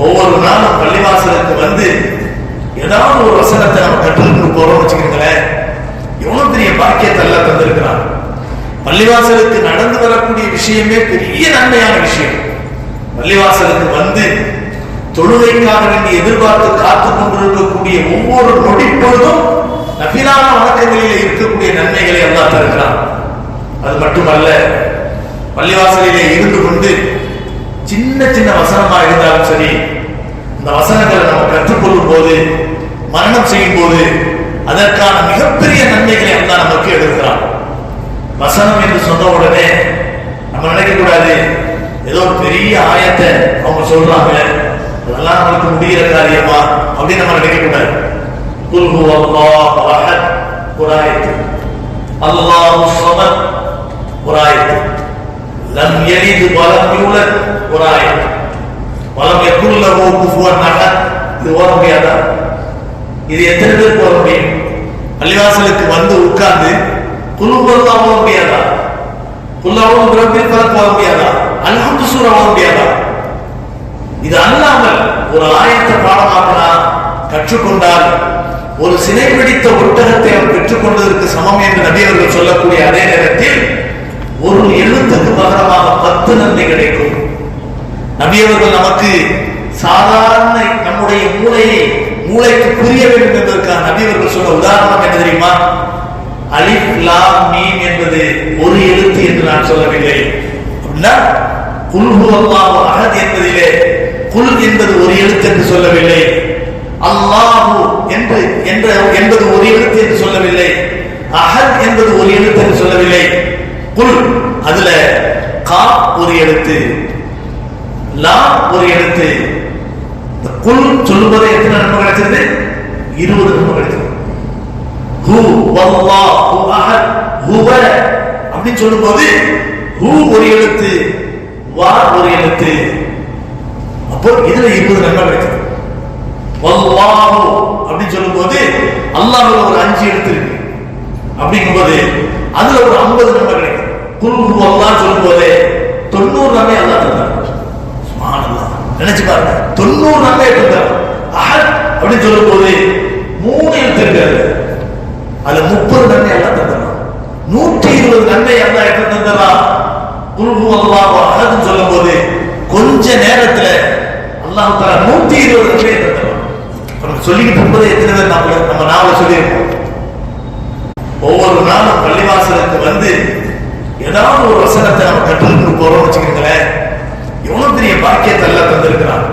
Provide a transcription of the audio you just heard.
ஒவ்வொரு நாளும் பள்ளிவாசலுக்கு வந்து ஏதாவது ஒரு வசனத்தை நம்ம கற்றுக்கிட்டு போறோம் வச்சுக்கிறீங்களேன், எவ்வளவு பெரிய பாக்கியத்தை எல்லாம் தந்திருக்கிறான். பள்ளிவாசலுக்கு நடந்து வரக்கூடிய விஷயமே பெரிய நன்மையான விஷயம். பள்ளிவாசலுக்கு வந்து தொழுகைக்காக வேண்டி எதிர்பார்த்து காத்துக் கொண்டிருக்கக்கூடிய ஒவ்வொரு நொடி பொழுதும் நபிலான வணக்கங்களிலே இருக்கக்கூடிய நன்மைகளை எல்லாம் தருகிறான். அது மட்டுமல்ல, பள்ளிவாசலிலே இருந்து கொண்டு சின்ன சின்ன வசனமா இருந்தாலும் சரி, இந்த வசனங்களை நம்ம கற்றுக்கொள்ளும் போது, மரணம் செய்யும் போது அதற்கான மிகப்பெரிய நன்மைகளை எல்லாம் நமக்கு எடுக்கிறான். வசனம் என்று சொன்ன உடனே நம்ம நினைக்க கூடாது ஏதோ ஒரு பெரிய ஆயத்தை அவங்க சொல்றாங்க, அதெல்லாம் நம்மளுக்கு முடிகிற காரியமா அப்படின்னு நம்ம நினைக்க கூடாது. குல் ஹுவல்லாஹு அஹத் ஒரு ஆயத்து, அல்லாஹு ஸமத் ஒரு ஆயத்து, லம் யலித் வலம் யூலத் ஒரு ஆயத்து, வலம் யகுல் லஹு குஃபுவன் அஹத். இது ஓத முடியாதா? இது எத்தனை பேருக்கு ஓத முடியும்? பள்ளிவாசலுக்கு வந்து உட்கார்ந்து குல் ஹுவல்லாஹு ஓத முடியாதா? குல் அஊது பிரப்பில் ஃபலக் ஓத முடியாதா? அல்ஹம்து சூரா ஓத முடியாதா? இது அல்லாமல் ஒரு ஆயத்தை பாடமாக்கினா கற்றுக்கொண்டால் ஒரு சினை பிடித்த ஒட்டகத்தை அவர் பெற்றுக்கொண்டதற்கு சமம் என்று நபி அவர்கள் சொல்லக்கூடிய அதே நேரத்தில் ஒரு எழுத்துக்கு பகரமாக 10 நன்மை கிடைக்கும். நபி அவர்கள் நமக்கு சாதாரண நம்முடைய மூளைக்கு புரிய வேண்டும் என்பதற்காக நபி அவர்கள் சொன்ன உதாரணம் என்ன தெரியுமா? அலிஃப் லாம் மீம் என்பது ஒரு எழுத்து என்று நான் சொல்லவில்லை. அப்படின்னா குல் ஹுவல்லாஹு அஹத் என்பதிலே குல் என்பது ஒரு எழுத்து என்று சொல்லவில்லை, அல்லாஹு என்பது ஒரு எழுத்து என்று சொல்லவில்லை, அஹத் என்பது ஒரு எழுத்து என்று சொல்லவில்லை. குல் அதுல கா ஒரு எழுத்து, லா ஒரு எழுத்து. குல் சொல்லும்போது எத்தனை நன்மை கிடைச்சது? 20 நன்மை கிடைச்சது. ஹு வல்லாஹு அஹத் ஹுவ அப்படின்னு சொல்லும்போது ஹு ஒரு எழுத்து, வா ஒரு எழுத்து. அப்போ இதுல 20 நன்மை கிடைச்சது. வல்லாஹு அப்படின்னு சொல்லும்போது அல்லாஹ்ல ஒரு 5 எழுத்து இருக்கு. அப்படிங்கும்போது அதுல ஒரு 50 நன்மை கிடைக்கும். குல் ஹுவல்லாஹ் சொல்லும்போது 90 நன்மை அல்லாஹ் தந்தார். சுப்ஹானல்லாஹ், நினைச்சு பாருங்க, 90 நன்மை தந்தார். அஹத் அப்படின்னு சொல்லும்போது 3 எழுத்து இருக்கு, அதுல 30 நன்மை அல்லாஹ் தந்தார். 120 நன்மை அல்லாஹ் எப்படி தந்தார்? குல் ஹுவல்லாஹு அஹத் சொல்லும்போது கொஞ்ச நேரத்துல அல்லாஹ் தஆலா 120 நன்மை தந்தார். நம்ம சொல்லிக்கிட்டு இருப்பது எத்தனை பேர் நம்ம நாவல சொல்லியிருக்கோம். ஒவ்வொரு நாளும் பள்ளிவாசலுக்கு வந்து ஏதாவது ஒரு வசனத்தை நம்ம கற்றுக்கிட்டு போறோம் வச்சுக்கிறீங்களேன், எவ்வளவு பெரிய பாக்கியத்தை எல்லாம் தந்திருக்கிறான்.